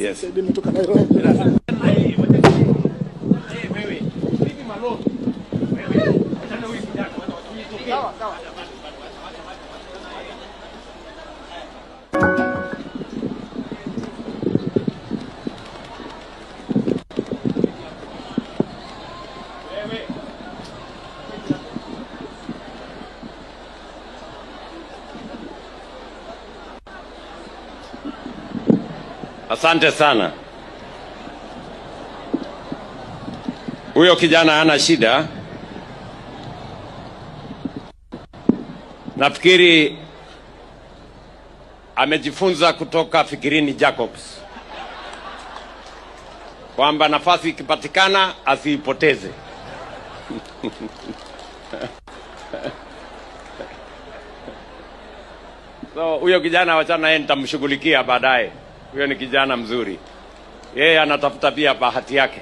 Yes. Asante sana. Huyo kijana hana shida. Nafikiri amejifunza kutoka Fikirini Jacobs kwamba nafasi ikipatikana asiipoteze. So huyo kijana wachana yeye, nitamshughulikia baadaye. Huyo ni kijana mzuri. Yeye anatafuta pia bahati yake.